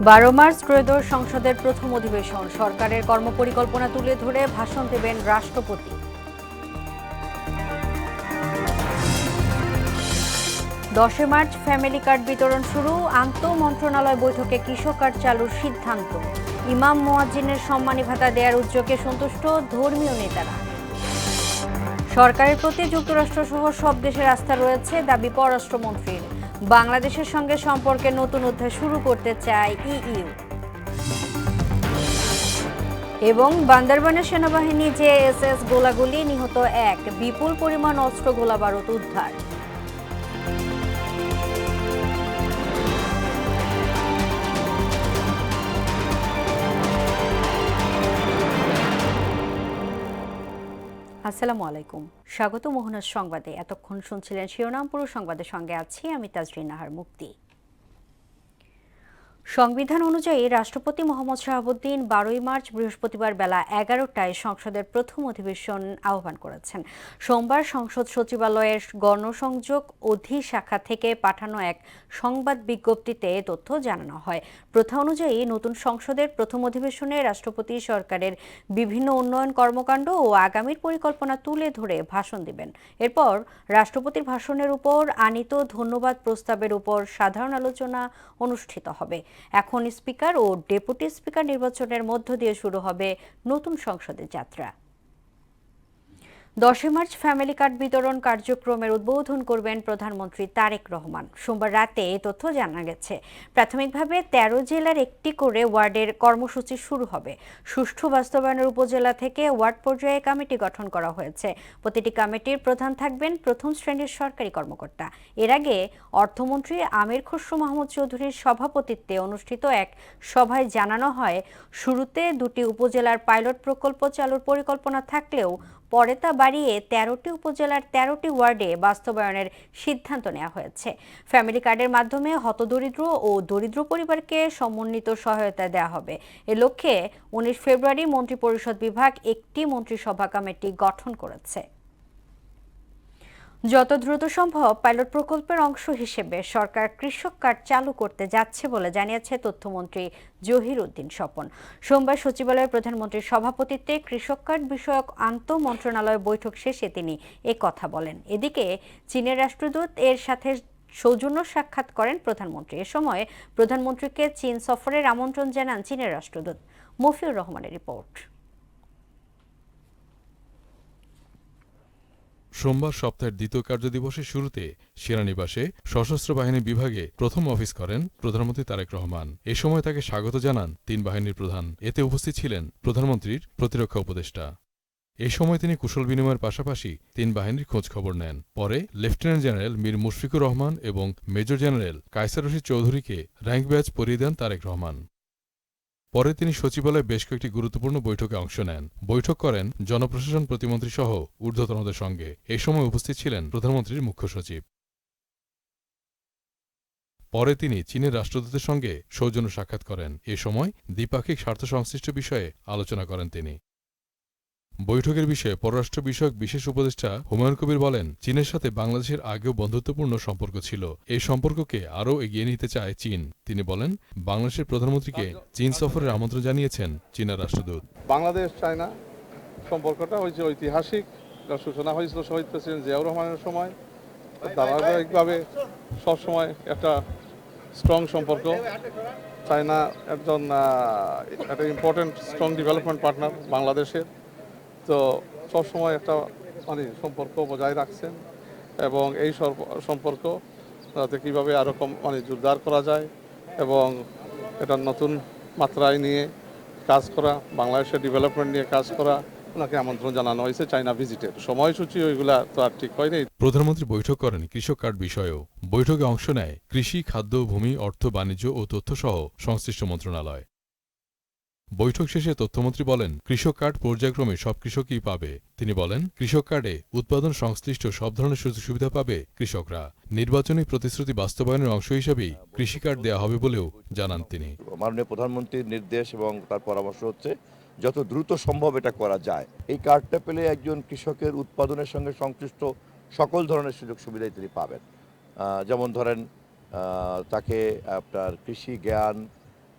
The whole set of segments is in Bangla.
12 মার্চ ত্রয়োদশ সংসদের প্রথম অধিবেশন, সরকারের কর্মপরিকল্পনা তুলে ধরে ভাষণ দেবেন রাষ্ট্রপতি। 10 মার্চ ফ্যামিলি কার্ড বিতরণ শুরু, আন্তঃমন্ত্রণালয় বৈঠকে কৃষক কার্ড চালুর সিদ্ধান্ত। ইমাম মুয়াজ্জিনের সম্মানী ভাতা দেওয়ার উদ্যোগে সন্তুষ্ট ধর্মীয় নেতারা। সরকারের প্রতি যুক্তরাষ্ট্রসহ সব দেশের আস্থা রয়েছে, দাবি পররাষ্ট্রমন্ত্রীর। বাংলাদেশের সঙ্গে সম্পর্কে নতুন অধ্যায় শুরু করতে চায় ইইউ। এবং বান্দরবানের সেনাবাহিনী জেএসএস গোলাগুলি, নিহত 1, বিপুল পরিমাণ অস্ত্র গোলাবারুদ উদ্ধার। আসসালামু আলাইকুম, স্বাগত মোহনার সংবাদে। এতক্ষণ শুনছিলেন শিরোনাম, পুরো সংবাদের সঙ্গে আছি আমি তাজরিন নাহার মুক্তি। সংবিধান অনুযায়ী রাষ্ট্রপতি মোহাম্মদ শাহাবুদ্দিন 12 মার্চ বৃহস্পতিবার বেলা 11টায় সংসদের প্রথম অধিবেশন আহ্বান করেছেন। সোমবার সংসদ সচিবালয়ের গণসংযোগ অধিশাখা থেকে পাঠানো এক সংবাদ বিজ্ঞপ্তিতে এ তথ্য জানানো হয়। প্রথা অনুযায়ী নতুন সংসদের প্রথম অধিবেশনে রাষ্ট্রপতি সরকারের বিভিন্ন উন্নয়ন কর্মকাণ্ড ও আগামীর পরিকল্পনা তুলে ধরে ভাষণ দিবেন। এরপর রাষ্ট্রপতির ভাষণের উপর আনীত ধন্যবাদ প্রস্তাবের উপর সাধারণ আলোচনা অনুষ্ঠিত হবে। এখন স্পিকার ও ডেপুটি স্পিকার নির্বাচনের মধ্য দিয়ে শুরু হবে নতুন সংসদের যাত্রা। 10 মার্চ ফ্যামিলি কার্ড বিতরণ কার্যক্রমের উদ্বোধন করবেন প্রধানমন্ত্রী তারেক রহমান। সোমবার রাতে এ তথ্য জানা গেছে। প্রাথমিকভাবে 13 জেলার একটি করে ওয়ার্ডের কর্মসূচি শুরু হবে। সুষ্ঠু বাস্তবায়নের উপজেলা থেকে ওয়ার্ড পর্যায়ে কমিটি গঠন করা হয়েছে। প্রতিটি কমিটির প্রধান থাকবেন প্রথম শ্রেণীর সরকারি কর্মকর্তা। এর আগে অর্থমন্ত্রী আমির খসরু মাহমুদ চৌধুরীর সভাপতিত্বে অনুষ্ঠিত এক সভায় জানানো হয়, শুরুতে 2টি উপজেলার পাইলট প্রকল্প চালুর পরিকল্পনা থাকলেও পরে তা বাড়িয়ে 13টি উপজেলার 13টি ওয়ার্ডে বাস্তবায়নের সিদ্ধান্ত নেওয়া হয়েছে। ফ্যামিলি কার্ডের মাধ্যমে হতদরিদ্র ও দরিদ্র পরিবারকে সমন্বিত সহায়তা দেওয়া হবে। এ লক্ষ্যে 19 ফেব্রুয়ারি মন্ত্রিপরিষদ বিভাগ একটি মন্ত্রিসভা কমিটি গঠন করেছে। যত দ্রুত সম্ভব পাইলট প্রকল্পের অংশ হিসেবে সরকার কৃষক কার্ড চালু করতে যাচ্ছে বলে জানিয়েছে তথ্যমন্ত্রী জহির উদ্দিন স্বপন। সোমবার সচিবালয়ে প্রধানমন্ত্রীর সভাপতিত্বে কৃষক কার্ড বিষয়ক আন্তঃমন্ত্রণালয় বৈঠক শেষে তিনি এ কথা বলেন। এদিকে চীনের রাষ্ট্রদূত এর সাথে সৌজন্য সাক্ষাৎ করেন প্রধানমন্ত্রী। এ সময় প্রধানমন্ত্রীকে চীন সফরের আমন্ত্রণ জানান চীনের রাষ্ট্রদূত। মফিউর রহমানের রিপোর্ট। সোমবার সপ্তাহের দ্বিতীয় কার্যদিবসের শুরুতে সেনানিবাসে সশস্ত্র বাহিনী বিভাগে প্রথম অফিস করেন প্রধানমন্ত্রী তারেক রহমান। এ সময় তাকে স্বাগত জানান 3 বাহিনীর প্রধান। এতে উপস্থিত ছিলেন প্রধানমন্ত্রীর প্রতিরক্ষা উপদেষ্টা। এ সময় তিনি কুশল বিনিময়ের পাশাপাশি 3 বাহিনীর খোঁজ খবর নেন। পরে লেফটেন্যান্ট জেনারেল মীর মুশফিকুর রহমান এবং মেজর জেনারেল কায়সার রশিদ চৌধুরীকে র্যাঙ্ক ব্যাজ পরিয়ে দেন তারেক রহমান। পরে তিনি সচিবালয়ে বেশ কয়েকটি গুরুত্বপূর্ণ বৈঠকে অংশ নেন। বৈঠক করেন জনপ্রশাসন প্রতিমন্ত্রী সহ ঊর্ধ্বতনদের সঙ্গে। এ সময় উপস্থিত ছিলেন প্রধানমন্ত্রীর মুখ্য সচিব। পরে তিনি চীনের রাষ্ট্রদূতের সঙ্গে সৌজন্য সাক্ষাৎ করেন। এ সময় দ্বিপাক্ষিক স্বার্থ সংশ্লিষ্ট বিষয়ে আলোচনা করেন তিনি। বৈঠকের বিষয়ে পররাষ্ট্র বিষয়ক বিশেষ উপদেষ্টা হুমায়ুন কবির বলেন, চীনের সাথে বাংলাদেশের আগেও বন্ধুত্বপূর্ণ সম্পর্ক ছিল। এই সম্পর্ককে আরও এগিয়ে নিতে চায় চীন। তিনি বলেন, বাংলাদেশের প্রধানমন্ত্রীকে চীন সফরের আমন্ত্রণ জানিয়েছেন চীনের রাষ্ট্রদূত। বাংলাদেশ চায়না সম্পর্কটা হয়েছে ঐতিহাসিক, সূচনা হয়েছিল শহীদ প্রেসিডেন্ট জিয়াউর রহমানের সময়। ধারাবাহিকভাবে সবসময় একটা স্ট্রং সম্পর্ক। চায়না একটা ইম্পর্টেন্ট স্ট্রং ডেভেলপমেন্ট পার্টনার বাংলাদেশের। তো সবসময় একটা সম্পর্ক বজায় রাখছেন এবং এই সম্পর্ক তাতে কীভাবে আরও জোরদার করা যায় এবং এটা নতুন মাত্রায় নিয়ে কাজ করা, বাংলাদেশের ডেভেলপমেন্ট নিয়ে কাজ করা, ওনাকে আমন্ত্রণ জানানো হয়েছে চায়না ভিজিটের। সময়সূচি ওইগুলা তো আর ঠিক হয়নি। প্রধানমন্ত্রী বৈঠক করেন কৃষক কার্ড বিষয়েও। বৈঠকে অংশ নেয় কৃষি, খাদ্য, ভূমি, অর্থ, বাণিজ্য ও তথ্যসহ সংশ্লিষ্ট মন্ত্রণালয়। বৈঠক শেষে তথ্যমন্ত্রী বলেন, কৃষক কার্ড পর্যায়ক্রমে সব কৃষকই পাবে। তিনি বলেন, কৃষক কার্ডে উৎপাদন সংশ্লিষ্ট সব ধরনের সুযোগ সুবিধা পাবে কৃষকরা। নির্বাচনী প্রতিশ্রুতি বাস্তবায়নের অংশ হিসেবেই কৃষি কার্ড দেওয়া হবে বলেও জানান তিনি। মাননীয় প্রধানমন্ত্রীর নির্দেশ এবং তার পরামর্শ হচ্ছে যত দ্রুত সম্ভব এটা করা যায়। এই কার্ডটা পেলে একজন কৃষকের উৎপাদনের সঙ্গে সংশ্লিষ্ট সকল ধরনের সুযোগ সুবিধাই তিনি পাবেন। যেমন ধরেন তাকে আপনার কৃষি জ্ঞান,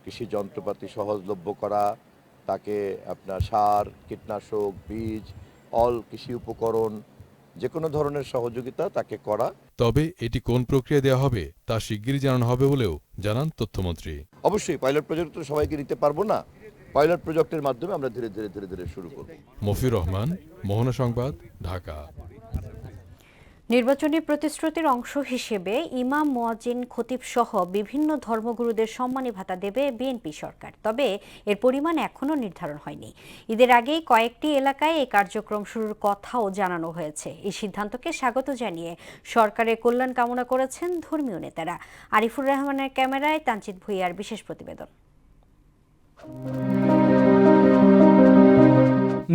কৃষি যন্ত্রপাতি সহজলভ্য করা, তাকে আপনার সার, কীটনাশক, বীজ, অল কৃষি উপকরণ, যে কোনো ধরনের সহযোগিতা তাকে করা। তবে এটি কোন প্রক্রিয়া দেওয়া হবে তা শিগগিরই জানানো হবে বলেও জানান তথ্যমন্ত্রী। অবশ্যই পাইলট প্রজেক্ট তো সবাইকে নিতে পারবো না, পাইলট প্রজেক্টের মাধ্যমে আমরা ধীরে ধীরে শুরু করব। মফির রহমান, মোহনা সংবাদ, ঢাকা। নির্বাচনী প্রতিশ্রুতির অংশ হিসেবে ইমাম, মুয়াজ্জিন, খতিব সহ বিভিন্ন ধর্মগুরুদের সম্মানী ভাতা দেবে বিএনপি সরকার। তবে এর পরিমাণ এখনও নির্ধারণ হয়নি। ঈদের আগেই কয়েকটি এলাকায় এই কার্যক্রম শুরুর কথাও জানানো হয়েছে। এই সিদ্ধান্তকে স্বাগত জানিয়ে সরকারের কল্যাণ কামনা করেছেন ধর্মীয় নেতারা। আরিফুর রহমানের ক্যামেরায় তানজিদ ভুঁইয়ার বিশেষ প্রতিবেদন।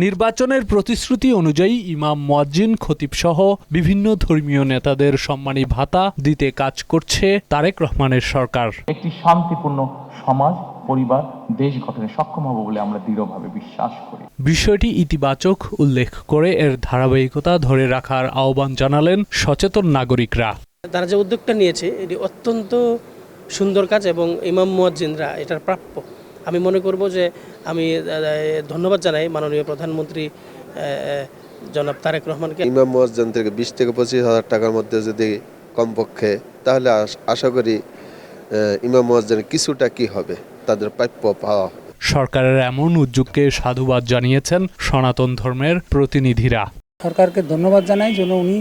নির্বাচনের প্রতিশ্রুতি অনুযায়ী ইমাম, মুয়াজ্জিন, খতিব সহ বিভিন্ন ধর্মীয় নেতাদের সম্মানী ভাতা দিতে কাজ করছে তারেক রহমানের সরকার। একটি শান্তিপূর্ণ সমাজ, পরিবার, দেশ গঠনে সক্ষম হবে বলে আমরা দৃঢ়ভাবে বিশ্বাস করি। বিষয়টি ইতিবাচক উল্লেখ করে এর ধারাবাহিকতা ধরে রাখার আহ্বান জানালেন সচেতন নাগরিকরা। তারা যে উদ্যোগটা নিয়েছে এটি অত্যন্ত সুন্দর কাজ এবং ইমাম মুয়াজ্জিনরা এটার প্রাপ্য। আমি মনে করব যে আমি ধন্যবাদ জানাই মাননীয় প্রধানমন্ত্রী জনাব তারেক রহমানকে। ইমাম মুয়াজ্জিন থেকে 20 থেকে 25 হাজার টাকার মধ্যে যদি কমপক্ষে, তাহলে আশা করি ইমাম মুয়াজ্জিনের কিছুটা কি হবে, তাদের প্রাপ্য পাওয়া হবে। সরকারের এমন উদ্যোগকে সাধুবাদ জানিয়েছেন সনাতন ধর্মের প্রতিনিধিরা। সরকারকে ধন্যবাদ জানাই যেন উনি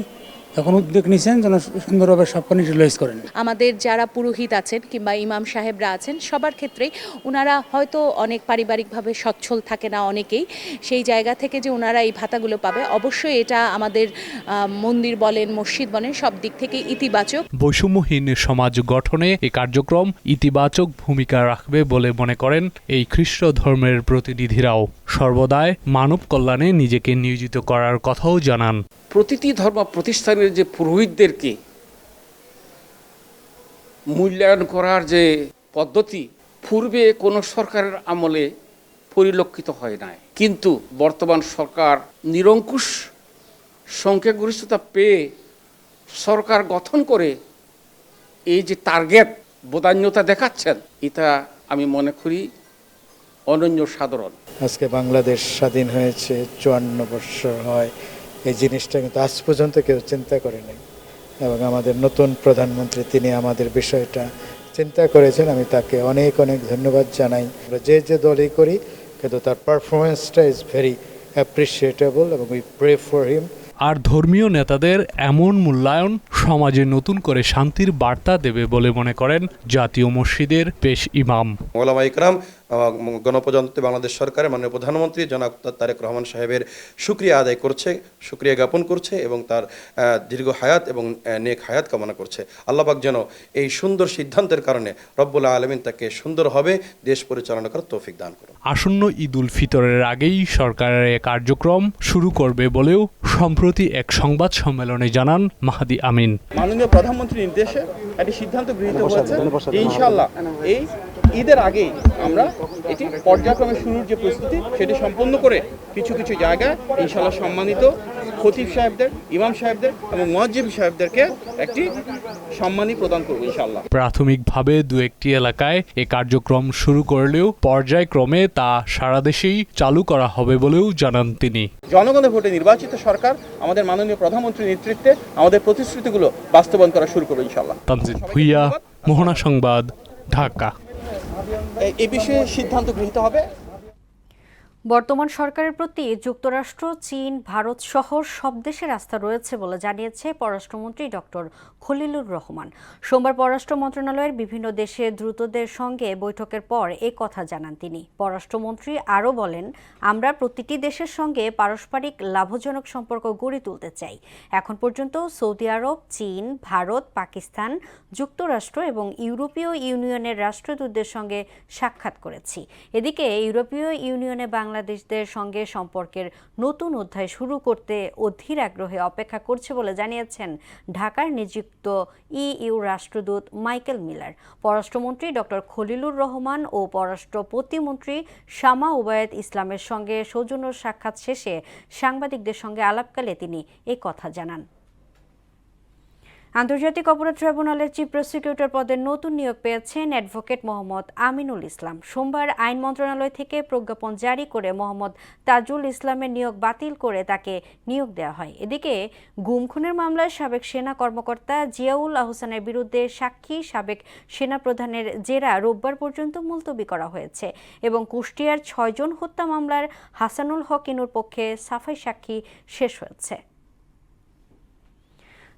এখন উদ্যোগ নিয়েছেন যেন সুন্দরভাবে সবখানে রিলাইজ করেন। আমাদের যারা পুরোহিত আছেন কিংবা ইমাম সাহেবরা আছেন সবার ক্ষেত্রেই ওনারা হয়তো অনেক পারিবারিকভাবে সচ্ছল থাকে না অনেকেই, সেই জায়গা থেকে যে ওনারা এই ভাতাগুলো পাবে, অবশ্যই এটা আমাদের মন্দির বলেন, মসজিদ বলেন, সব দিক থেকে ইতিবাচক। বৈষম্যহীন সমাজ গঠনে এই কার্যক্রম ইতিবাচক ভূমিকা রাখবে বলে মনে করেন এই খ্রিস্ট ধর্মের প্রতিনিধিরাও। সর্বদাই মানব কল্যাণে নিজেকে নিয়োজিত করার কথাও জানান। প্রতিটি ধর্ম প্রতিষ্ঠানের যে পুরোহিতদেরকে মূল্যায়ন করার যে পদ্ধতি পূর্বে কোনো সরকারের আমলে পরিলক্ষিত হয় নাই, কিন্তু বর্তমান সরকার নিরঙ্কুশ সংখ্যাগরিষ্ঠতা পেয়ে সরকার গঠন করে এই যে টার্গেট বদান্যতা দেখাচ্ছেন, এটা আমি মনে করি অনন্য সাধারণ। আজকে বাংলাদেশ স্বাধীন হয়েছে 54 বছর হয়, এই জিনিসটা কিন্তু আজ পর্যন্ত কেউ চিন্তা করে নাই এবং আমাদের নতুন প্রধানমন্ত্রী তিনি আমাদের বিষয়টা চিন্তা করেছেন। আমি তাকে অনেক ধন্যবাদ জানাই। আমরা যে দলই করি কিন্তু তার পারফরমেন্সটা ইজ ভেরি অ্যাপ্রিসিয়েটেবল এবং উই প্রে ফর হিম। আর ধর্মীয় নেতাদের এমন মূল্যায়ন সমাজে নতুন করে শান্তির বার্তা দেবে বলে মনে করেন জাতীয় মসজিদের পেশ ইমাম। ওলামা ইকরাম, গণপ্রজাতন্ত্রী বাংলাদেশ সরকারের মাননীয় প্রধানমন্ত্রী জনাব তারেক রহমান সাহেবের শুকরিয়া আদায় করছে, শুকরিয়া জ্ঞাপন করছে এবং তার দীর্ঘ হায়াত এবং নেক হায়াত কামনা করছে। আল্লাহ পাক যেন এই সুন্দর সিদ্ধান্তের কারণে রব্বুল আলামিন তাকে সুন্দরভাবে দেশ পরিচালনা করার তৌফিক দান করুন। আসন্ন ঈদ উল ফিতরের আগেই সরকারের এই কার্যক্রম শুরু করবে বলেও সম্প্রতি এক সংবাদ সম্মেলনে জানান মাহাদি আমিন। মাননীয় প্রধানমন্ত্রীর নির্দেশে একটি সিদ্ধান্ত গৃহীত হয়েছে, ইনশাআল্লাহ এই ঈদের আগেই আমরা এটি পর্যায়ক্রমে শুরুর যে প্রস্তুতি সেটি সম্পন্ন করে কিছু জায়গায় ইনশাআল্লাহ সম্মানিত খতিব সাহেবদের, ইমাম সাহেবদের এবং মুয়াজ্জিন সাহেবদেরকে একটি সম্মানী প্রদান করব ইনশাআল্লাহ। প্রাথমিকভাবে দু একটি এলাকায় এই কার্যক্রম শুরু করলেও পর্যায়ক্রমে তা সারা দেশেই চালু করা হবে বলেও জানান তিনি। জনগণের ভোটে নির্বাচিত সরকার আমাদের মাননীয় প্রধানমন্ত্রীর নেতৃত্বে আমাদের প্রতিশ্রুতিগুলো বাস্তবায়ন করা শুরু করবে ইনশাআল্লাহ। তানজিদ ভুঁইয়া, মোহনা সংবাদ, ঢাকা। এই বিষয়ে সিদ্ধান্ত গৃহীত হবে। বর্তমান সরকারের প্রতি যুক্তরাষ্ট্র, চীন, ভারত সহ সব দেশের আস্থা রয়েছে বলে জানিয়েছে পররাষ্ট্রমন্ত্রী ডক্টর খলিলুর রহমান। সোমবার পররাষ্ট্র মন্ত্রণালয়ের বিভিন্ন দেশের দ্রুতদের সঙ্গে বৈঠকের পর এ কথা জানান তিনি। পররাষ্ট্রমন্ত্রী আরও বলেন, আমরা প্রতিটি দেশের সঙ্গে পারস্পরিক লাভজনক সম্পর্ক গড়ে তুলতে চাই। এখন পর্যন্ত সৌদি আরব, চীন, ভারত, পাকিস্তান, যুক্তরাষ্ট্র এবং ইউরোপীয় ইউনিয়নের রাষ্ট্রদূতদের সঙ্গে সাক্ষাৎ করেছি। এদিকে ইউরোপীয় ইউনিয়নে বাংলাদেশদের সঙ্গে সম্পর্কের নতুন অধ্যায় শুরু করতে অধীর আগ্রহে অপেক্ষা করছে বলে জানিয়েছেন ঢাকার নিযুক্ত ইইউ রাষ্ট্রদূত মাইকেল মিলার। পররাষ্ট্রমন্ত্রী ডক্টর খলিলুর রহমান ও পররাষ্ট্র প্রতিমন্ত্রী শামা ওবায়েদ ইসলামের সঙ্গে সৌজন্য সাক্ষাৎ শেষে সাংবাদিকদের সঙ্গে আলাপকালে তিনি এই কথা জানান। আন্তর্জাতিক অপরাধ ট্রাইব্যুনালের চিফ প্রসিকিউটর পদে নতুন নিয়োগ পেয়েছেন অ্যাডভোকেট মোহাম্মদ আমিনুল ইসলাম। সোমবার আইন মন্ত্রণালয় থেকে প্রজ্ঞাপন জারি করে মোহাম্মদ তাজুল ইসলামের নিয়োগ বাতিল করে তাকে নিয়োগ দেওয়া হয়। এদিকে গুম খুনের মামলায় সাবেক সেনা কর্মকর্তা জিয়াউল আহসানের বিরুদ্ধে সাক্ষী সাবেক সেনাপ্রধানের জেরা রোববার পর্যন্ত মুলতবি করা হয়েছে এবং কুষ্টিয়ার 6 জন হত্যা মামলার হাসানুল হক ইনুর পক্ষে সাফাই সাক্ষী শেষ হয়েছে।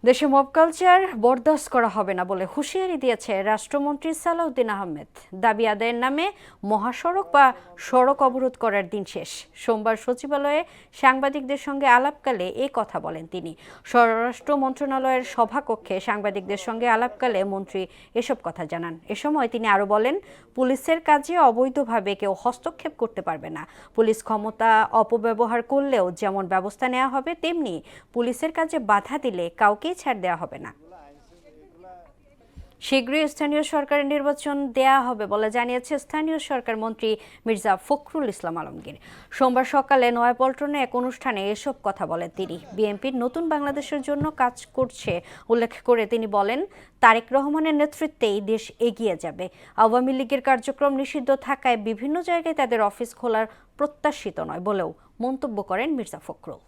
দেশে মব কালচার বরদাস্ত করা হবে না বলে হুঁশিয়ারি দিয়েছে রাষ্ট্রমন্ত্রী সালাউদ্দিন আহমেদ। দাবি আদায়ের নামে মহাসড়ক বা সড়ক অবরোধ করার দিন শেষ। সোমবার সচিবালয়ে সাংবাদিকদের সঙ্গে আলাপকালে এই কথা বলেন তিনি। স্বরাষ্ট্র মন্ত্রণালয়ের সভাকক্ষে সাংবাদিকদের সঙ্গে আলাপকালে মন্ত্রী এসব কথা জানান। এ সময় তিনি আরও বলেন, পুলিশের কাজে অবৈধভাবে কেউ হস্তক্ষেপ করতে পারবে না। পুলিশ ক্ষমতা অপব্যবহার করলেও যেমন ব্যবস্থা নেওয়া হবে, তেমনি পুলিশের কাজে বাধা দিলে কাউকে ছাড় দেওয়া হবে না। শীঘ্রই স্থানীয় সরকারের নির্বাচন দেয়া হবে বলে জানিয়েছে স্থানীয় সরকার মন্ত্রী মির্জা ফখরুল ইসলাম আলমগীর। সোমবার সকালে নয়াপল্টনে এক অনুষ্ঠানে এসব কথা বলেন তিনি। বিএনপির নতুন বাংলাদেশের জন্য কাজ করছে উল্লেখ করে তিনি বলেন, তারেক রহমানের নেতৃত্বেই দেশ এগিয়ে যাবে। আওয়ামী লীগের কার্যক্রম নিষিদ্ধ থাকায় বিভিন্ন জায়গায় তাদের অফিস খোলার প্রত্যাশিত নয় বলেও মন্তব্য করেন মির্জা ফখরুল।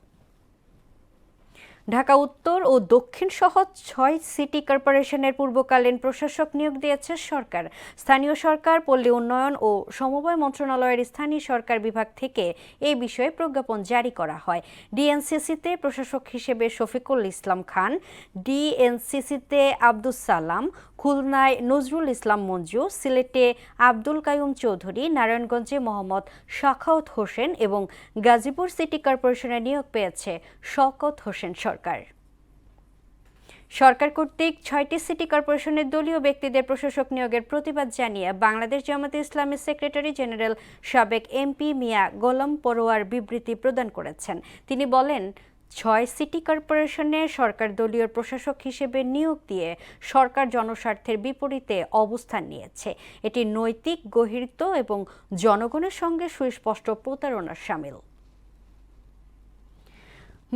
ঢাকা উত্তর ও দক্ষিণ সহ 6 সিটি কর্পোরেশনের পূর্বকালীন প্রশাসক নিয়োগ দিয়েছে সরকার। স্থানীয় সরকার, পল্লী উন্নয়ন ও সমবায় মন্ত্রণালয়ের স্থানীয় সরকার বিভাগ থেকে এই বিষয়ে প্রজ্ঞাপন জারি করা হয়। ডিএনসিসিতে প্রশাসক হিসেবে শফিকুল ইসলাম খান, ডিএনসিসিতে আব্দুস সালাম, খুলনায় নজরুল ইসলাম মঞ্জু, সিলেটে আব্দুল কাইয়ুম চৌধুরী, নারায়ণগঞ্জে মোহাম্মদ শাখাওয়াত হোসেন এবং গাজীপুর সিটি কর্পোরেশনে নিয়োগ পেয়েছে শওকত হোসেন সরকার। সরকার কর্তৃক 6টি সিটি কর্পোরেশনের দলীয় ব্যক্তিদের প্রশাসক নিয়োগের প্রতিবাদ জানিয়ে বাংলাদেশ জামায়াতে ইসলামীর সেক্রেটারি জেনারেল সাবেক এমপি মিয়া গোলাম পরোয়ার বিবৃতি প্রদান করেছেন। তিনি বলেন, 6 সিটি কর্পোরেশনে সরকার দলীয় প্রশাসক হিসেবে নিয়োগ দিয়ে সরকার জনস্বার্থের বিপরীতে অবস্থান নিয়েছে। এটি নৈতিক গহির্ত এবং জনগণের সঙ্গে সুস্পষ্ট প্রতারণার শামিল।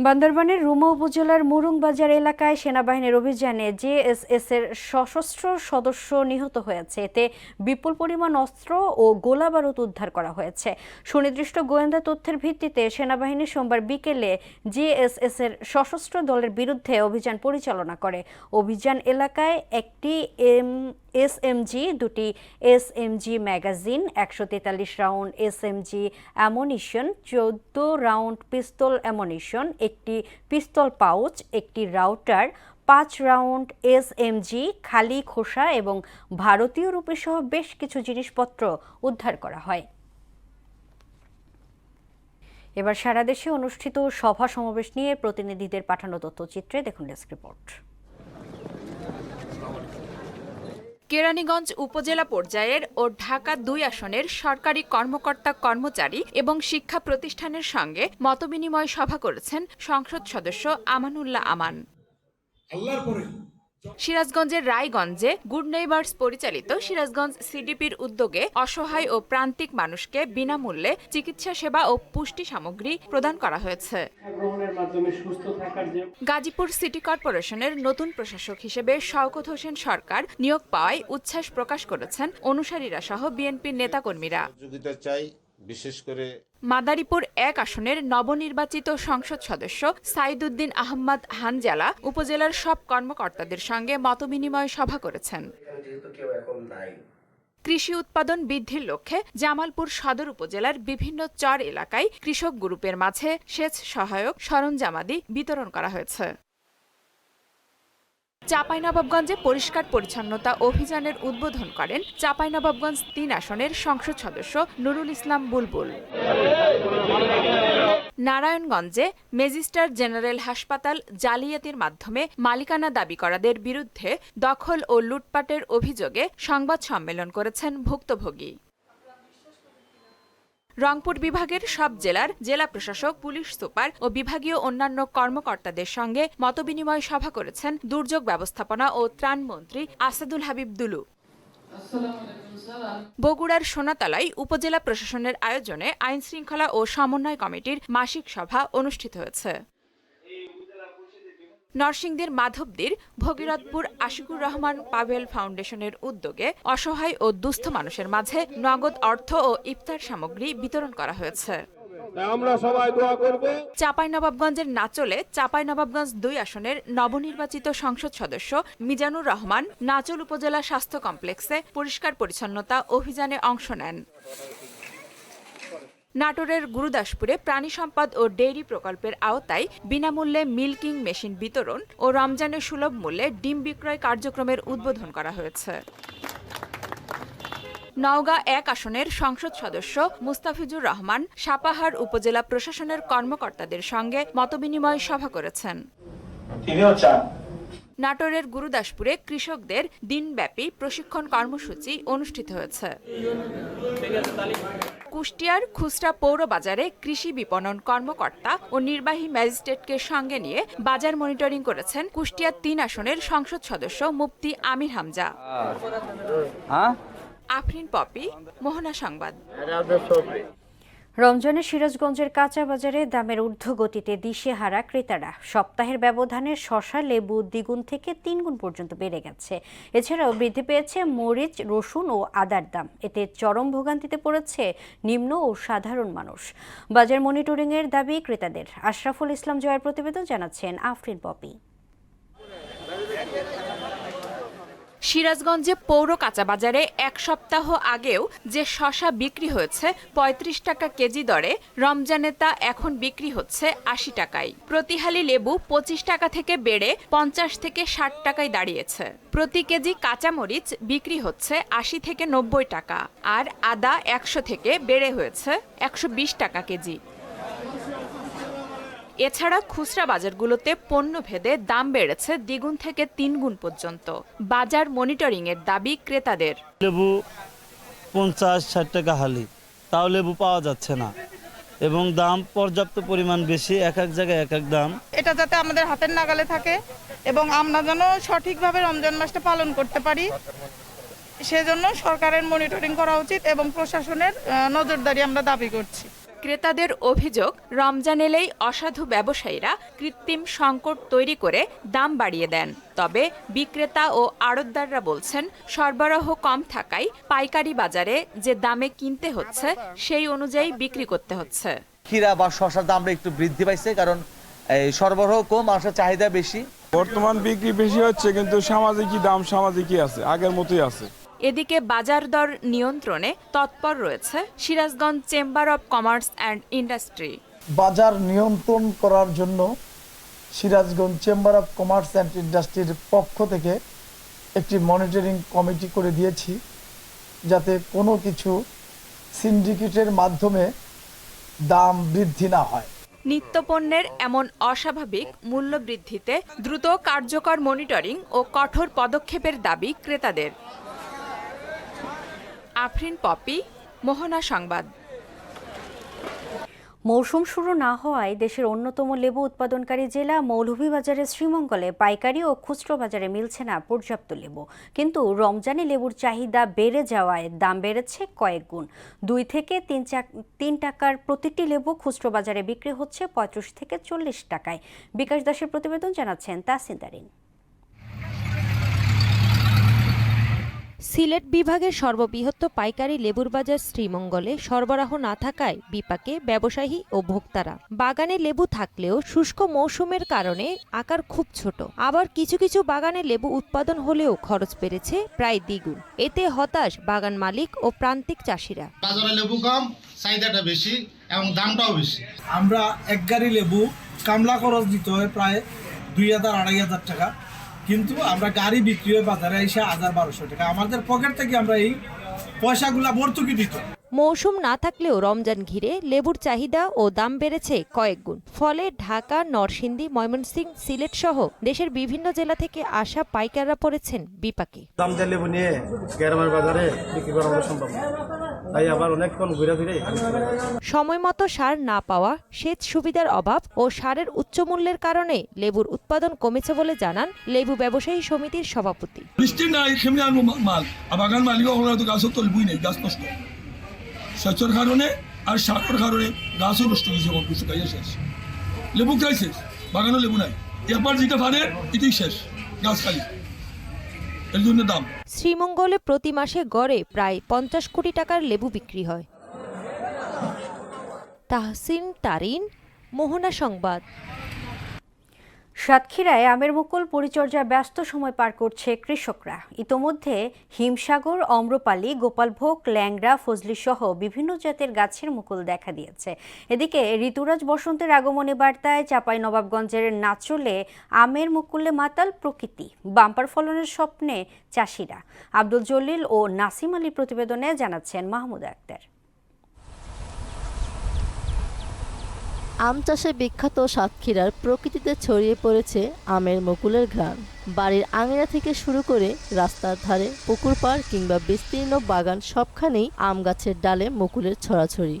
বান্দরবানের রুমা উপজেলার মুরুং বাজার এলাকায় সেনাবাহিনীর অভিযানে জেএসএস এর সশস্ত্র সদস্য নিহত হয়েছে। এতে বিপুল পরিমাণ অস্ত্র ও গোলাবারুদ উদ্ধার করা হয়েছে। সুনির্দিষ্ট গোয়েন্দা তথ্যের ভিত্তিতে সেনাবাহিনী সোমবার বিকেলে জেএসএস এর সশস্ত্র দলের বিরুদ্ধে অভিযান পরিচালনা করে। অভিযান এলাকায় একটি এসএমজি, 2টি SMG magazine, 143 round SMG ammunition, 14 round pistol ammunition, একটি পিস্তল পাউচ, একটি রাউটার, 5 রাউন্ড এসএমজি, খালি খোসা এবং ভারতীয় রুপি সহ বেশ কিছু জিনিসপত্র উদ্ধার করা হয়। এবার সারা দেশে অনুষ্ঠিত সভা সমাবেশ নিয়ে প্রতিনিধিদের পাঠানো তথ্যচিত্রে দেখুন ডেস্ক রিপোর্ট। কেরানীগঞ্জ উপজেলা পর্যায়ের ও ঢাকা 2 আসনের সরকারি কর্মকর্তা কর্মচারী এবং শিক্ষা প্রতিষ্ঠানের সঙ্গে মতবিনিময় সভা করেছেন সংসদ সদস্য আমানুল্লাহ আমান। সিরাজগঞ্জের রায়গঞ্জে গুড নেইবার্স পরিচালিত সিরাজগঞ্জ সিডিপির উদ্যোগে অসহায় ও প্রান্তিক মানুষকে বিনামূল্যে চিকিৎসা সেবা ও পুষ্টি সামগ্রী প্রদান করা হয়েছে। গাজীপুর সিটি কর্পোরেশনের নতুন প্রশাসক হিসেবে শওকত হোসেন সরকার নিয়োগ পাওয়ায় উচ্ছ্বাস প্রকাশ করেছেন অনুসারীরা সহ বিএনপির নেতাকর্মীরা। বিশেষ করে মাদারীপুর 1 আসনের নবনির্বাচিত সংসদ সদস্য সাইদুদ্দিন আহমদ হানজালা উপজেলার সব কর্মকর্তাদের সঙ্গে মতবিনিময় সভা করেছেন। কৃষি উৎপাদন বৃদ্ধির লক্ষ্যে জামালপুর সদর উপজেলার বিভিন্ন চর এলাকায় কৃষক গ্রুপের মাঝে সেচ সহায়ক সরঞ্জামাদি বিতরণ করা হয়েছে। চাঁপাইনবাবগঞ্জে পরিষ্কার পরিচ্ছন্নতা অভিযানের উদ্বোধন করেন চাঁপাইনবাবগঞ্জ 3 আসনের সংসদ সদস্য নুরুল ইসলাম বুলবুল। নারায়ণগঞ্জে ম্যাজিস্ট্রেট জেনারেল হাসপাতাল জালিয়াতির মাধ্যমে মালিকানা দাবি করাদের বিরুদ্ধে দখল ও লুটপাটের অভিযোগে সংবাদ সম্মেলন করেছেন ভুক্তভোগী। রংপুর বিভাগের সব জেলার জেলা প্রশাসক, পুলিশ সুপার ও বিভাগীয় অন্যান্য কর্মকর্তাদের সঙ্গে মতবিনিময় সভা করেছেন দুর্যোগ ব্যবস্থাপনা ও ত্রাণ মন্ত্রী আসাদুল হাবিব দুলু। বগুড়ার সোনাতলায় উপজেলা প্রশাসনের আয়োজনে আইন শৃঙ্খলা ও সমন্বয় কমিটির মাসিক সভা অনুষ্ঠিত হয়েছে। নরসিংদীর মাধবদীর ভগীরথপুর আশিকুর রহমান পাভেল ফাউন্ডেশনের উদ্যোগে অসহায় ও দুস্থ মানুষের মাঝে নগদ অর্থ ও ইফতার সামগ্রী বিতরণ করা হয়েছে। আমরা সবাই দোয়া করব। চাঁপাইনবাবগঞ্জের নাচলে চাঁপাইনবাবগঞ্জ 2 আসনের নবনির্বাচিত সংসদ সদস্য মিজানুর রহমান নাচল উপজেলা স্বাস্থ্য কমপ্লেক্সে পরিষ্কার পরিচ্ছন্নতা অভিযানে অংশ নেন। নাটোরের গুরুদাসপুরে প্রাণী সম্পদ ও ডেইরি প্রকল্পের আওতায় বিনামূল্যে মিল্কিং মেশিন বিতরণ ও রমজানের সুলভ মূল্যে ডিম বিক্রয় কার্যক্রমের উদ্বোধন করা হয়েছে। নওগাঁ 1 আসনের সংসদ সদস্য মুস্তাফিজুর রহমান সাপাহার উপজেলা প্রশাসনের কর্মকর্তাদের সঙ্গে মতবিনিময় সভা করেছেন। নাটোরের গুরুদাসপুরে কৃষকদের দিনব্যাপী প্রশিক্ষণ কর্মসূচি অনুষ্ঠিত হয়েছে। কুষ্টিয়ার খুচরা পৌর বাজারে কৃষি বিপণন কর্মকর্তা ও নির্বাহী ম্যাজিস্ট্রেটকে সঙ্গে নিয়ে বাজার মনিটরিং করেছেন কুষ্টিয়া 3 আসনের সংসদ সদস্য মুফতি আমির হামজা। আফরিন পপি, মোহনা সংবাদ। রমজানে সিরাজগঞ্জের কাঁচা বাজারে দামের ঊর্ধ্বগতিতে দিশেহারা ক্রেতারা। সপ্তাহের ব্যবধানে শসা, লেবু দ্বিগুণ থেকে 3 গুণ পর্যন্ত বেড়ে গেছে। এছাড়াও বৃদ্ধি পেয়েছে মরিচ, রসুন ও আদার দাম। এতে চরম ভোগান্তিতে পড়েছে নিম্ন ও সাধারণ মানুষ। বাজার মনিটরিংয়ের দাবি ক্রেতাদের। আশরাফুল ইসলাম জয়ের প্রতিবেদন জানাচ্ছেন আফরিন পপি। সিরাজগঞ্জে পৌর কাঁচা বাজারে 1 সপ্তাহ আগেও যে শসা বিক্রি হয়েছে 35 টাকা কেজি দরে, রমজানে তা এখন বিক্রি হচ্ছে 80 টাকায়। প্রতি হালি লেবু 25 টাকা থেকে বেড়ে 50 থেকে 60 টাকায় দাঁড়িয়েছে। প্রতি কেজি কাঁচামরিচ বিক্রি হচ্ছে 80 থেকে 90 টাকা, আর আদা 100 থেকে বেড়ে হয়েছে 120 টাকা কেজি। এছাড়া খুচরা বাজারগুলোতে পণ্য ভেদে দাম বেড়েছে দ্বিগুণ থেকে 3 গুণ পর্যন্ত। বাজার মনিটরিংয়ের দাবি ক্রেতাদের। লেবু 50-60 টাকা হালি, তাও লেবু পাওয়া যাচ্ছে না এবং দাম পর্যাপ্ত পরিমাণ বেশি, এক এক জায়গায় এক এক দাম। এটা যাতে আমাদের হাতের নাগালে থাকে এবং আমরা যেন সঠিকভাবে রমজান মাসটা পালন করতে পারি, সেজন্য সরকারের মনিটরিং করা উচিত এবং প্রশাসনের নজরদারি আমরা দাবি করছি। ক্রেতাদের অভিযোগ, রমজান এলেই অসাধু ব্যবসায়ীরা কৃত্রিম সংকট তৈরি করে দাম বাড়িয়ে দেন। তবে বিক্রেতা ও আড়তদাররা বলছেন, সরবরাহ কম থাকায় পাইকারি বাজারে যে দামে কিনতে হচ্ছে সেই অনুযায়ী বিক্রি করতে হচ্ছে। ক্ষীরা বা শসার দামটা একটু বৃদ্ধি পাইছে, কারণ সরবরাহ কম, মানুষের চাহিদা বেশি। বর্তমান বিক্রি বেশি হচ্ছে, কিন্তু সামাজিকই দাম সামাজিকই আছে, আগের মতোই আছে। এদিকে বাজার দর নিয়ন্ত্রণে তৎপর রয়েছে Sirajganj chamber of commerce and industry. বাজার নিয়ন্ত্রণ করার জন্য Sirajganj chamber of commerce and ইন্ডাস্ট্রির পক্ষ থেকে একটি মনিটরিং কমিটি করে দিয়েছি, যাতে কোনো কিছু সিন্ডিকেটের মাধ্যমে দাম বৃদ্ধি না হয়। নিত্যপণ্যের এমন অস্বাভাবিক মূল্য বৃদ্ধিতে দ্রুত কার্যকর মনিটরিং ও কঠোর পদক্ষেপের দাবি ক্রেতাদের। আফরিন পপি, মোহনা সংবাদ। মৌসুম শুরু না হওয়ায় দেশের অন্যতম লেবু উৎপাদনকারী জেলা মৌলভীবাজারের শ্রীমঙ্গলে পাইকারি ও খুচরো বাজারে মিলছে না পর্যাপ্ত লেবু। কিন্তু রমজানে লেবুর চাহিদা বেড়ে যাওয়ায় দাম বেড়েছে কয়েক গুণ। 2 থেকে 3 টাকার প্রতিটি লেবু খুচরো বাজারে বিক্রি হচ্ছে 35 থেকে 40 টাকায়। বিকাশ দাসের প্রতিবেদন জানাচ্ছেন তাসিন তারিন। সিলেট বিভাগের সর্ববৃহৎ পাইকারি লেবুর বাজার শ্রীমঙ্গলে সরবরাহ না থাকায় বিপাকে ব্যবসায়ী ও ভোক্তারা। বাগানে লেবু থাকলেও শুষ্ক মৌসুমের কারণে আকার খুব ছোট। আবার কিছু কিছু বাগানে লেবু উৎপাদন হলেও খরচ বেড়েছে প্রায় দ্বিগুণ। এতে হতাশ বাগান মালিক ও প্রান্তিক চাষিরা। বাজারে লেবু কম, চাহিদাটা বেশি এবং দামটাও বেশি। আমরা এক গাড়ি লেবু কামলা খরচ দিতে হয় প্রায় 2000-2500 টাকা, কিন্তু আমরা গাড়ি বিক্রি হয় বাজারে এসে 1000-1200 টাকা। আমাদের পকেট থেকে আমরা এই পয়সাগুলা ভর্তুকি দিত। মৌসুম না থাকলেও রমজান ঘিরে লেবুর চাহিদা ও দাম বেড়েছে কয়েক গুণ। ফলে ঢাকা, নরসিংদী, ময়মনসিংহ, সিলেট সহ দেশের বিভিন্ন জেলা থেকে আসা পাইকাররা পড়েছেন বিপাকে। দাম দিয়ে লেবু নিয়ে গ্রামের বাজারে বিক্রি করা সম্ভব না, তাই আবার অনেকক্ষণ ঘুরে ঘুরে। সময় মতো সার না পাওয়া, সেচ সুবিধার অভাব ও সারের উচ্চ মূল্যের কারণে লেবুর উৎপাদন কমেছে বলে জানান লেবু ব্যবসায়ী সমিতির সভাপতি। বাগান মালিক গাছ তো লেবুই নেই, গাছ নষ্ট সেচের কারণে আর সারের কারণে গাছও নষ্ট হয়েছে, লেবু খাইছে বাগানও লেবু নাই। এরপর যেটা ফানের ইতি শেষ গাছ খালি এর জন্য দাম। শ্রীমঙ্গলে প্রতি মাসে গড়ে প্রায় 50 কোটি টাকার লেবু বিক্রি হয়। তাহসিন তারিন, মোহনা সংবাদ। সাতক্ষীরায় আমের মুকুল পরিচর্যায় ব্যস্ত সময় পার করছে কৃষকরা। ইতোমধ্যে হিমসাগর, অম্রপালি, গোপালভোগ, ল্যাংড়া, ফজলি সহ বিভিন্ন জাতের গাছের মুকুল দেখা দিয়েছে। এদিকে ঋতুরাজ বসন্তের আগমনী বার্তায় চাঁপাইনবাবগঞ্জের নাচলে আমের মুকুলে মাতাল প্রকৃতি। বাম্পার ফলনের স্বপ্নে চাষিরা। আব্দুল জলিল ও নাসিম আলীর প্রতিবেদনে জানাচ্ছেন মাহমুদ আক্তার। আম চাষে বিখ্যাত সাতক্ষীরার প্রকৃতিতে ছড়িয়ে পড়েছে আমের মুকুলের ঘ্রাণ। বাড়ির আঙিনা থেকে শুরু করে রাস্তার ধারে, পুকুর পাড় কিংবা বিস্তীর্ণ বাগান সবখানেই আম গাছের ডালে মুকুলের ছড়াছড়ি।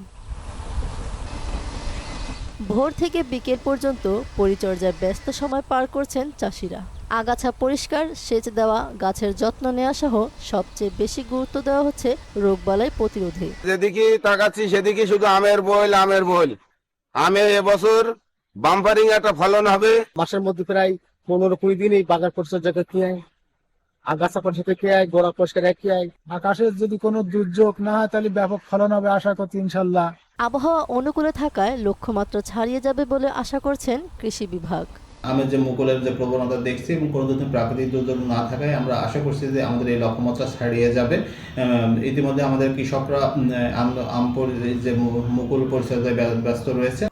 ভোর থেকে বিকেল পর্যন্ত পরিচর্যায় ব্যস্ত সময় পার করছেন চাষিরা। আগাছা পরিষ্কার, সেচ দেওয়া, গাছের যত্ন নেওয়া সহ সবচেয়ে বেশি গুরুত্ব দেওয়া হচ্ছে রোগবালাই প্রতিরোধে। যেদিকে তাকাচ্ছি সেদিকে শুধু আমের বইল। আমে এবছর বাম্পারিং একটা ফলন হবে। মাসের মধ্যে প্রায় 15-20 দিন এই বাগান পরিচর্যা করতে হয়, আগাছা পরিষ্কার করতে হয়, গোড়া পরিষ্কার রাখতে হয়। আকাশের যদি কোনো দুর্যোগ না হয় তাহলে ব্যাপক ফলন হবে আশা করছি ইনশাল্লাহ। আবহাওয়া অনুকূলে থাকায় লক্ষ্যমাত্রা ছাড়িয়ে যাবে বলে আশা করছেন কৃষি বিভাগ। আমের যে মুকুলের যে প্রবণতা দেখছি এবং কোনো ধরনের প্রাকৃতিক দুর্যোগ না থাকায় আমরা আশা করছি যে আমাদের এই লক্ষ্যমাত্রা ছাড়িয়ে যাবে। ইতিমধ্যে আমাদের কৃষকরা যে মুকুল পরিচর্যায় ব্যস্ত রয়েছে।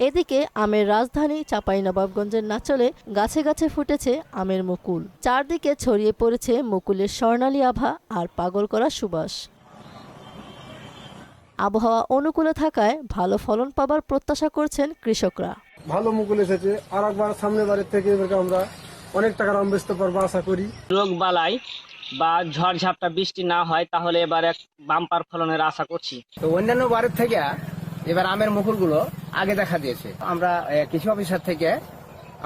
এদিকে আমের রাজধানী চাঁপাইনবাবগঞ্জের নাচলে গাছে গাছে ফুটেছে আমের মুকুল। চারদিকে ছড়িয়ে পড়েছে মুকুলের স্বর্ণালী আভা আর পাগল করা সুবাস। আবহাওয়া অনুকূলে থাকায় ভালো ফলন পাবার প্রত্যাশা করছেন কৃষকরা। ভালো মুকুল এসেছে, আর একবার সামনের বাড়ির থেকে আমরা অনেক টাকার আম বেচতে পারবো আশা করি। রোগ বালাই বা ঝড় ঝাপটা বৃষ্টি না হয় তাহলে এবার এক বাম্পার ফলনের আশা করছি। তো অন্যান্য বারের থেকে এবার আমের মুকুলগুলো আগে দেখা দিয়েছে। আমরা কৃষি অফিসার থেকে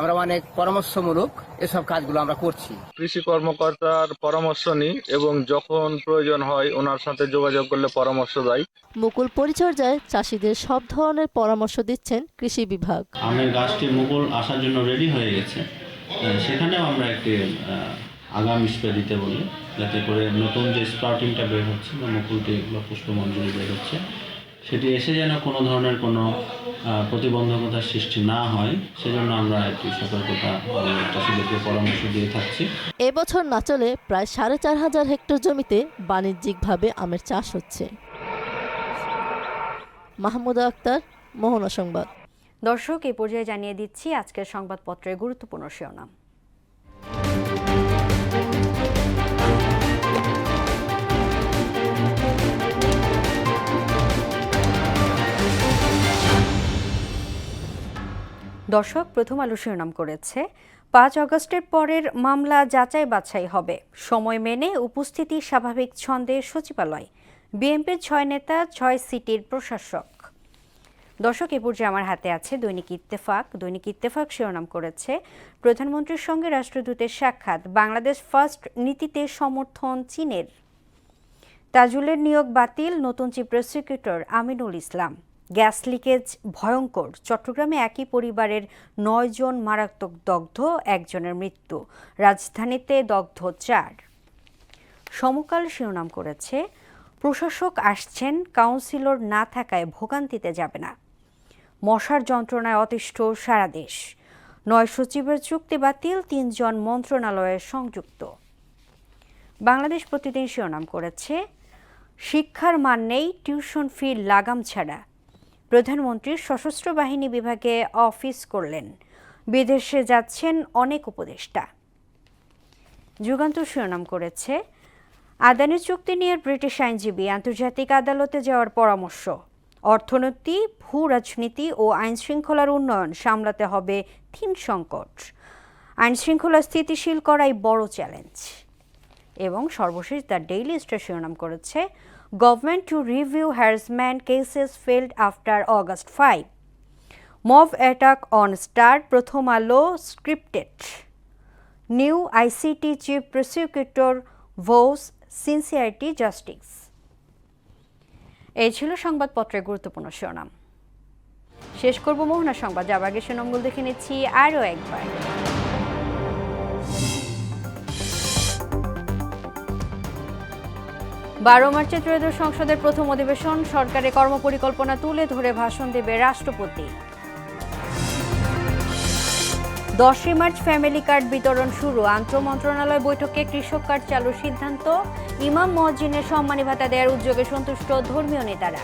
আমরা অনেক পরামর্শমূলক এসব কাজগুলো আমরা করছি। কৃষি কর্মকর্তার পরামর্শ নিই এবং যখন প্রয়োজন হয় ওনার সাথে যোগাযোগ করলে পরামর্শ দেয়। মুকুল পরিচর্যায় চাষিদের সব ধরনের পরামর্শ দিচ্ছেন কৃষি বিভাগ। আমের গাছটি মুকুল আসার জন্য রেডি হয়ে গেছে, সেখানেও আমরা একটি আগাম স্প্রে দিতে বলি, যাতে করে নতুন যে স্প্রাউটিংটা বের হচ্ছে বা মুকুলটি বা পুষ্পমঞ্জরি বের হচ্ছে সেটি এসে যেন কোনো ধরনের কোনো প্রতিবন্ধকতার সৃষ্টি না হয়, সেজন্য আমরা একটি সতর্কতা চাষিদেরকে পরামর্শ দিয়ে থাকছি। এবছর নাচলে প্রায় 4500 হেক্টর জমিতে বাণিজ্যিকভাবে আমের চাষ হচ্ছে। মাহমুদ আক্তার, মোহনা সংবাদ। দর্শক, এই পর্যায়ে জানিয়ে দিচ্ছি আজকের সংবাদপত্রের গুরুত্বপূর্ণ শিরোনাম। দর্শক, প্রথম আলো শিরোনাম করেছে 5 আগস্টের পরের মামলা যাচাই বাছাই হবে, সময় মেনে উপস্থিতি স্বাভাবিক ছন্দে সচিবালয়। বিএনপির 6 নেতা 6 সিটির প্রশাসক। দর্শক, এ পর্যায়ে আমার হাতে আছে দৈনিক ইত্তেফাক। দৈনিক ইত্তেফাক শিরোনাম করেছে প্রধানমন্ত্রীর সঙ্গে রাষ্ট্রদূতের সাক্ষাৎ, বাংলাদেশ ফার্স্ট নীতিতে সমর্থন চীনের। তাজুলের নিয়োগ বাতিল, নতুন chief prosecutor Aminul Islam. Gas leakage ভয়ঙ্কর, চট্টগ্রামে একই পরিবারের 9 জন মারাত্মক দগ্ধ, 1 জনের মৃত্যু। রাজধানীতে দগ্ধ 4। সমকাল শিরোনাম করেছে প্রশাসক আসছেন, কাউন্সিলর না থাকায় ভোগান্তিতে যাবে না। মশার যন্ত্রণায় অতিষ্ঠ সারা দেশ। 9 সচিবের চুক্তি বাতিল, 3 জন মন্ত্রণালয়ের সংযুক্ত। বাংলাদেশ প্রতিদিন শিরোনাম করেছে শিক্ষার মান নেই, টিউশন ফি লাগাম ছাড়া। প্রধানমন্ত্রী সশস্ত্র বাহিনী বিভাগে অফিস করলেন, বিদেশে যাচ্ছেন অনেক উপদেষ্টা। যুগান্তর শিরোনাম করেছে আদানির চুক্তি নিয়ে ব্রিটিশ আইনজীবী, আন্তর্জাতিক আদালতে যাওয়ার পরামর্শ। অর্থনীতি, ভূ রাজনীতি ও আইনশৃঙ্খলার উন্নয়ন সামলাতে হবে 3 সংকট। আইনশৃঙ্খলা স্থিতিশীল করাই বড় চ্যালেঞ্জ। এবং সর্বশেষ দ্য ডেইলি স্টার শিরোনাম করেছে government to review harassment cases failed after August 5। Mob attack on Star, Prothom Alo scripted. New ICT chief prosecutor vows sincerity justice. এই ছিল সংবাদপত্রের গুরুত্বপূর্ণ শিরোনাম। শেষ করব মোহনা সংবাদ, যাবার আগে শিরোনামগুলো দেখে নিচ্ছি আরও একবার। 12 মার্চে ত্রয়োদশ সংসদের প্রথম অধিবেশন, সরকারের কর্মপরিকল্পনা তুলে ধরে ভাষণ দেবে রাষ্ট্রপতি। 10 মার্চ ফ্যামিলি কার্ড বিতরণ শুরু, আন্তঃমন্ত্রণালয় বৈঠকে কৃষক কার্ড চালুর সিদ্ধান্ত। ইমাম মুয়াজ্জিনের সম্মানী ভাতা দেওয়ার উদ্যোগে সন্তুষ্ট ধর্মীয় নেতারা।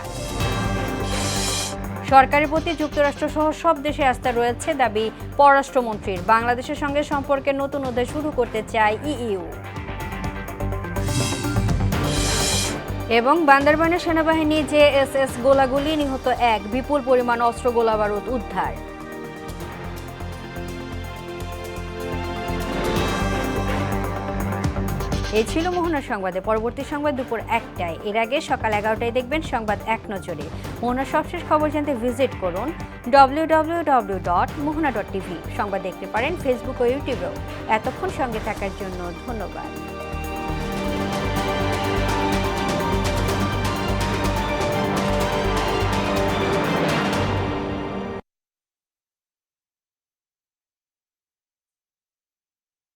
সরকারের প্রতি যুক্তরাষ্ট্র সহ সব দেশে আস্থা রয়েছে, দাবি পররাষ্ট্রমন্ত্রীর। বাংলাদেশের সঙ্গে সম্পর্কের নতুন অধ্যায় শুরু করতে চায় ইইউ। এবং বান্দরবানের সেনাবাহিনী জেএসএস গোলাগুলি, নিহত 1, বিপুল পরিমাণ অস্ত্র গোলাবারুদ উদ্ধার। এই ছিল মোহনা সংবাদে। পরবর্তী সংবাদ দুপুর 1টায়। এর আগে সকাল 11টায় দেখবেন সংবাদ এক নজরে। মোহনার সবশেষ খবর জানতে ভিজিট করুন www.mohana.tv। সংবাদ দেখতে পারেন ফেসবুক ও ইউটিউবেও। এতক্ষণ সঙ্গে থাকার জন্য ধন্যবাদ।